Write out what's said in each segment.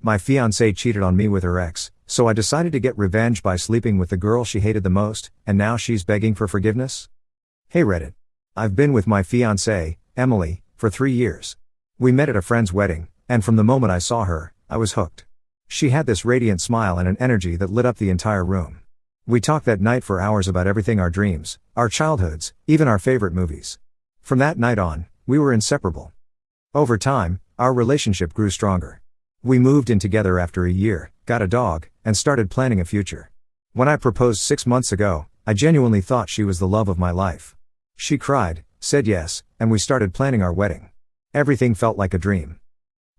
My fiancée cheated on me with her ex, so I decided to get revenge by sleeping with the girl she hated the most, and now she's begging for forgiveness? Hey Reddit. I've been with my fiancée, Emily, for 3 years. We met at a friend's wedding, and from the moment I saw her, I was hooked. She had this radiant smile and an energy that lit up the entire room. We talked that night for hours about everything: our dreams, our childhoods, even our favorite movies. From that night on, we were inseparable. Over time, our relationship grew stronger. We moved in together after a year, got a dog, and started planning a future. When I proposed 6 months ago, I genuinely thought she was the love of my life. She cried, said yes, and we started planning our wedding. Everything felt like a dream.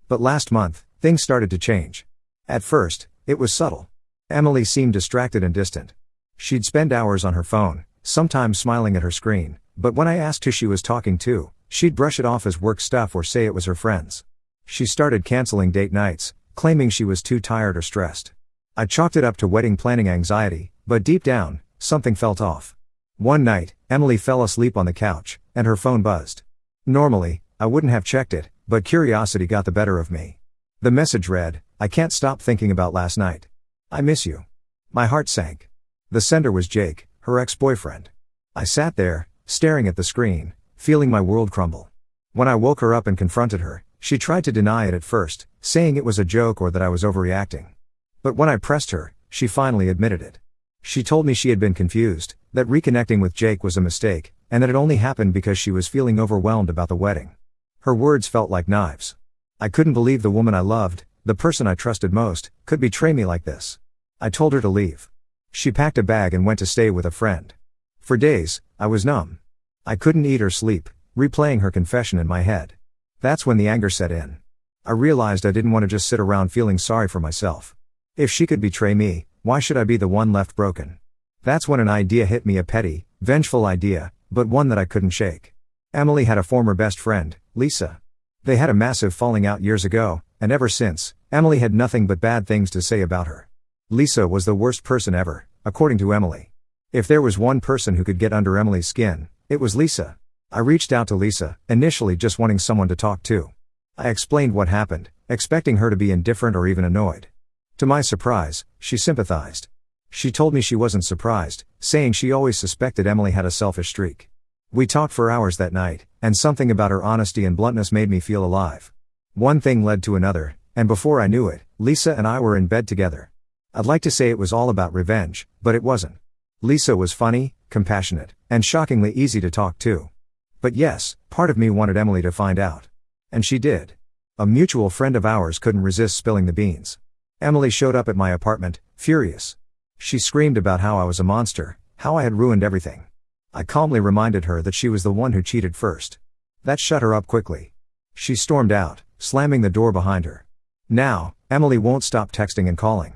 But last month, things started to change. At first, it was subtle. Emily seemed distracted and distant. She'd spend hours on her phone, sometimes smiling at her screen, but when I asked who she was talking to, she'd brush it off as work stuff or say it was her friends. She started canceling date nights, claiming she was too tired or stressed. I chalked it up to wedding planning anxiety, but deep down, something felt off. One night, Emily fell asleep on the couch, and her phone buzzed. Normally, I wouldn't have checked it, but curiosity got the better of me. The message read, "I can't stop thinking about last night. I miss you." My heart sank. The sender was Jake, her ex-boyfriend. I sat there, staring at the screen, feeling my world crumble. When I woke her up and confronted her, she tried to deny it at first, saying it was a joke or that I was overreacting. But when I pressed her, she finally admitted it. She told me she had been confused, that reconnecting with Jake was a mistake, and that it only happened because she was feeling overwhelmed about the wedding. Her words felt like knives. I couldn't believe the woman I loved, the person I trusted most, could betray me like this. I told her to leave. She packed a bag and went to stay with a friend. For days, I was numb. I couldn't eat or sleep, replaying her confession in my head. That's when the anger set in. I realized I didn't want to just sit around feeling sorry for myself. If she could betray me, why should I be the one left broken? That's when an idea hit me, a petty, vengeful idea, but one that I couldn't shake. Emily had a former best friend, Lisa. They had a massive falling out years ago, and ever since, Emily had nothing but bad things to say about her. Lisa was the worst person ever, according to Emily. If there was one person who could get under Emily's skin, it was Lisa. I reached out to Lisa, initially just wanting someone to talk to. I explained what happened, expecting her to be indifferent or even annoyed. To my surprise, she sympathized. She told me she wasn't surprised, saying she always suspected Emily had a selfish streak. We talked for hours that night, and something about her honesty and bluntness made me feel alive. One thing led to another, and before I knew it, Lisa and I were in bed together. I'd like to say it was all about revenge, but it wasn't. Lisa was funny, compassionate, and shockingly easy to talk to. But yes, part of me wanted Emily to find out. And she did. A mutual friend of ours couldn't resist spilling the beans. Emily showed up at my apartment, furious. She screamed about how I was a monster, how I had ruined everything. I calmly reminded her that she was the one who cheated first. That shut her up quickly. She stormed out, slamming the door behind her. Now, Emily won't stop texting and calling.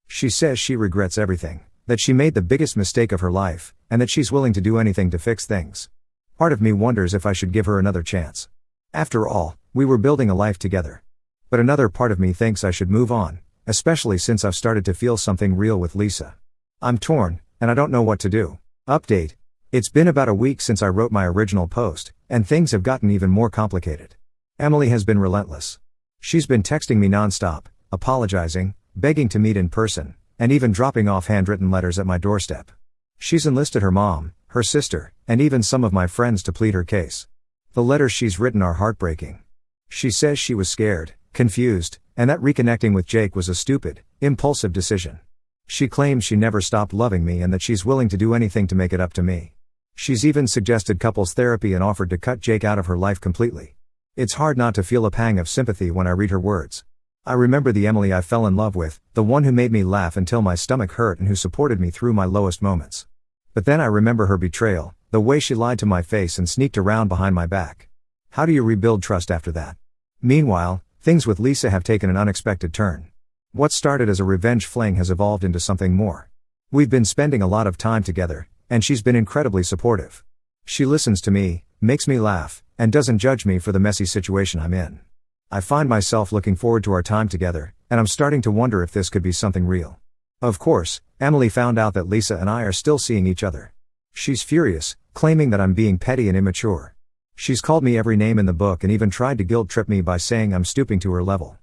She says she regrets everything, that she made the biggest mistake of her life, and that she's willing to do anything to fix things. Part of me wonders if I should give her another chance. After all, we were building a life together. But another part of me thinks I should move on, especially since I've started to feel something real with Lisa. I'm torn, and I don't know what to do. Update. It's been about a week since I wrote my original post, and things have gotten even more complicated. Emily has been relentless. She's been texting me nonstop, apologizing, begging to meet in person, and even dropping off handwritten letters at my doorstep. She's enlisted her mom, her sister, and even some of my friends to plead her case. The letters she's written are heartbreaking. She says she was scared, confused, and that reconnecting with Jake was a stupid, impulsive decision. She claims she never stopped loving me and that she's willing to do anything to make it up to me. She's even suggested couples therapy and offered to cut Jake out of her life completely. It's hard not to feel a pang of sympathy when I read her words. I remember the Emily I fell in love with, the one who made me laugh until my stomach hurt and who supported me through my lowest moments. But then I remember her betrayal, the way she lied to my face and sneaked around behind my back. How do you rebuild trust after that? Meanwhile, things with Lisa have taken an unexpected turn. What started as a revenge fling has evolved into something more. We've been spending a lot of time together, and she's been incredibly supportive. She listens to me, makes me laugh, and doesn't judge me for the messy situation I'm in. I find myself looking forward to our time together, and I'm starting to wonder if this could be something real. Of course, Emily found out that Lisa and I are still seeing each other. She's furious, claiming that I'm being petty and immature. She's called me every name in the book and even tried to guilt trip me by saying I'm stooping to her level.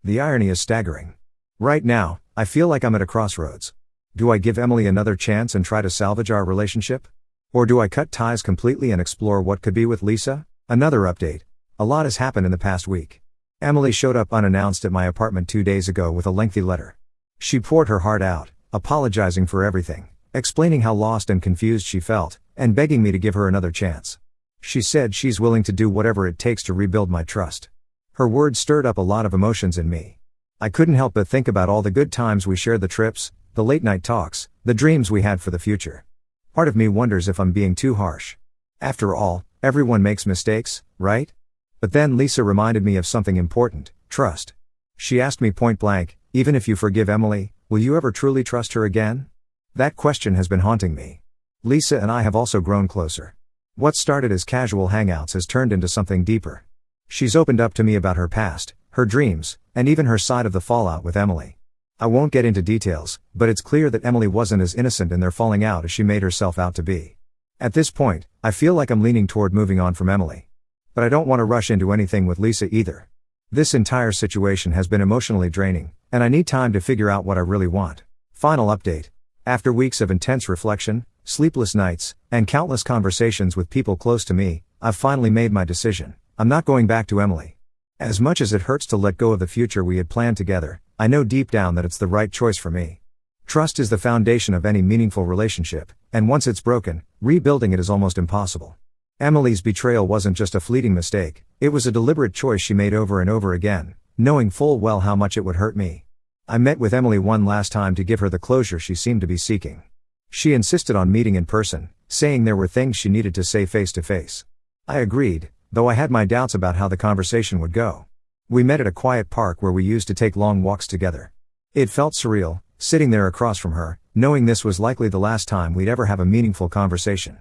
The irony is staggering. Right now, I feel like I'm at a crossroads. Do I give Emily another chance and try to salvage our relationship? Or do I cut ties completely and explore what could be with Lisa? Another update. A lot has happened in the past week. Emily showed up unannounced at my apartment 2 days ago with a lengthy letter. She poured her heart out, apologizing for everything, explaining how lost and confused she felt, and begging me to give her another chance. She said she's willing to do whatever it takes to rebuild my trust. Her words stirred up a lot of emotions in me. I couldn't help but think about all the good times we shared, the trips, the late night talks, the dreams we had for the future. Part of me wonders if I'm being too harsh. After all, everyone makes mistakes, right? But then Lisa reminded me of something important: trust. She asked me point blank, even if you forgive Emily, will you ever truly trust her again? That question has been haunting me. Lisa and I have also grown closer. What started as casual hangouts has turned into something deeper. She's opened up to me about her past, her dreams, and even her side of the fallout with Emily. I won't get into details, but it's clear that Emily wasn't as innocent in their falling out as she made herself out to be. At this point, I feel like I'm leaning toward moving on from Emily. But I don't want to rush into anything with Lisa either. This entire situation has been emotionally draining, and I need time to figure out what I really want. Final update. After weeks of intense reflection, sleepless nights, and countless conversations with people close to me, I've finally made my decision. I'm not going back to Emily. As much as it hurts to let go of the future we had planned together, I know deep down that it's the right choice for me. Trust is the foundation of any meaningful relationship, and once it's broken, rebuilding it is almost impossible. Emily's betrayal wasn't just a fleeting mistake, it was a deliberate choice she made over and over again, knowing full well how much it would hurt me. I met with Emily one last time to give her the closure she seemed to be seeking. She insisted on meeting in person, saying there were things she needed to say face to face. I agreed, though I had my doubts about how the conversation would go. We met at a quiet park where we used to take long walks together. It felt surreal, sitting there across from her, knowing this was likely the last time we'd ever have a meaningful conversation.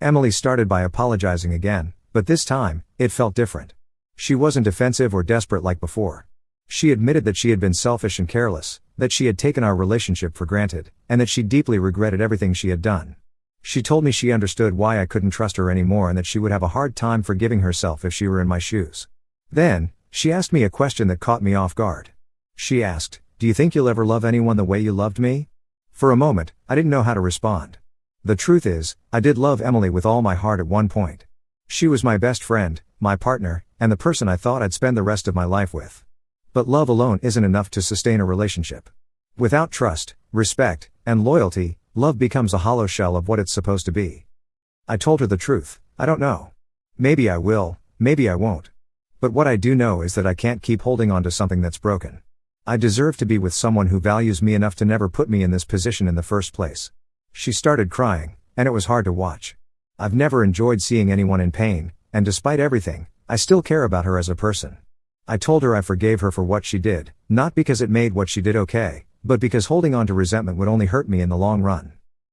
Emily started by apologizing again, but this time, it felt different. She wasn't defensive or desperate like before. She admitted that she had been selfish and careless, that she had taken our relationship for granted, and that she deeply regretted everything she had done. She told me she understood why I couldn't trust her anymore and that she would have a hard time forgiving herself if she were in my shoes. Then, she asked me a question that caught me off guard. She asked, "Do you think you'll ever love anyone the way you loved me?" For a moment, I didn't know how to respond. The truth is, I did love Emily with all my heart at one point. She was my best friend, my partner, and the person I thought I'd spend the rest of my life with. But love alone isn't enough to sustain a relationship. Without trust, respect, and loyalty, love becomes a hollow shell of what it's supposed to be. I told her the truth: I don't know. Maybe I will, maybe I won't. But what I do know is that I can't keep holding on to something that's broken. I deserve to be with someone who values me enough to never put me in this position in the first place. She started crying, and it was hard to watch. I've never enjoyed seeing anyone in pain, and despite everything, I still care about her as a person. I told her I forgave her for what she did, not because it made what she did okay, but because holding on to resentment would only hurt me in the long run.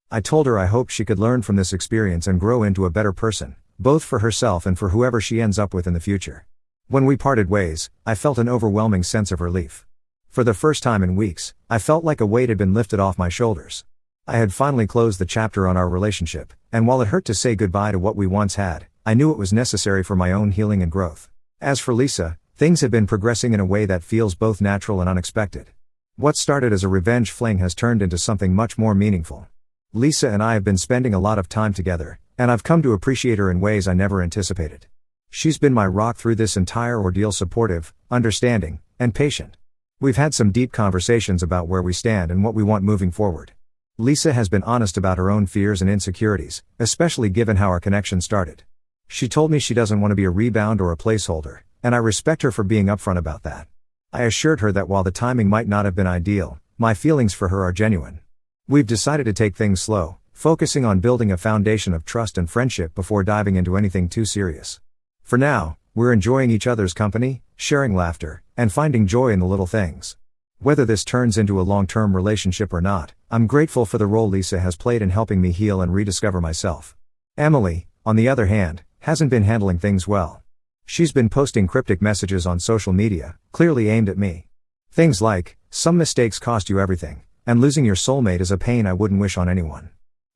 I told her I hoped she could learn from this experience and grow into a better person, both for herself and for whoever she ends up with in the future. When we parted ways, I felt an overwhelming sense of relief. For the first time in weeks, I felt like a weight had been lifted off my shoulders. I had finally closed the chapter on our relationship, and while it hurt to say goodbye to what we once had, I knew it was necessary for my own healing and growth. As for Lisa, things have been progressing in a way that feels both natural and unexpected. What started as a revenge fling has turned into something much more meaningful. Lisa and I have been spending a lot of time together, and I've come to appreciate her in ways I never anticipated. She's been my rock through this entire ordeal, supportive, understanding, and patient. We've had some deep conversations about where we stand and what we want moving forward. Lisa has been honest about her own fears and insecurities, especially given how our connection started. She told me she doesn't want to be a rebound or a placeholder, and I respect her for being upfront about that. I assured her that while the timing might not have been ideal, my feelings for her are genuine. We've decided to take things slow, focusing on building a foundation of trust and friendship before diving into anything too serious. For now, we're enjoying each other's company, sharing laughter, and finding joy in the little things. Whether this turns into a long-term relationship or not, I'm grateful for the role Lisa has played in helping me heal and rediscover myself. Emily, on the other hand, hasn't been handling things well. She's been posting cryptic messages on social media, clearly aimed at me. Things like, "Some mistakes cost you everything," and "Losing your soulmate is a pain I wouldn't wish on anyone."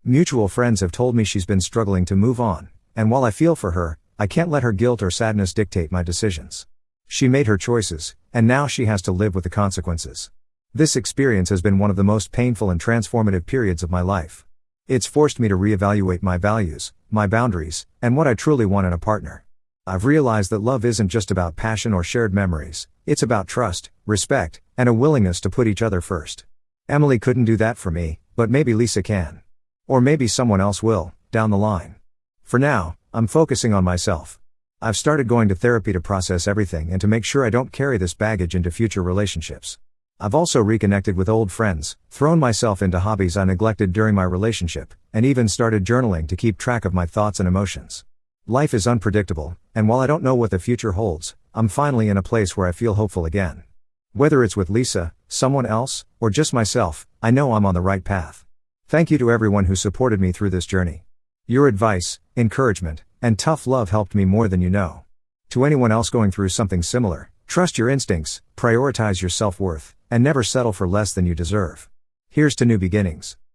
Mutual friends have told me she's been struggling to move on, and while I feel for her, I can't let her guilt or sadness dictate my decisions. She made her choices, and now she has to live with the consequences. This experience has been one of the most painful and transformative periods of my life. It's forced me to reevaluate my values, my boundaries, and what I truly want in a partner. I've realized that love isn't just about passion or shared memories, it's about trust, respect, and a willingness to put each other first. Emily couldn't do that for me, but maybe Lisa can. Or maybe someone else will, down the line. For now, I'm focusing on myself. I've started going to therapy to process everything and to make sure I don't carry this baggage into future relationships. I've also reconnected with old friends, thrown myself into hobbies I neglected during my relationship, and even started journaling to keep track of my thoughts and emotions. Life is unpredictable, and while I don't know what the future holds, I'm finally in a place where I feel hopeful again. Whether it's with Lisa, someone else, or just myself, I know I'm on the right path. Thank you to everyone who supported me through this journey. Your advice, encouragement, and tough love helped me more than you know. To anyone else going through something similar, trust your instincts, prioritize your self-worth, and never settle for less than you deserve. Here's to new beginnings.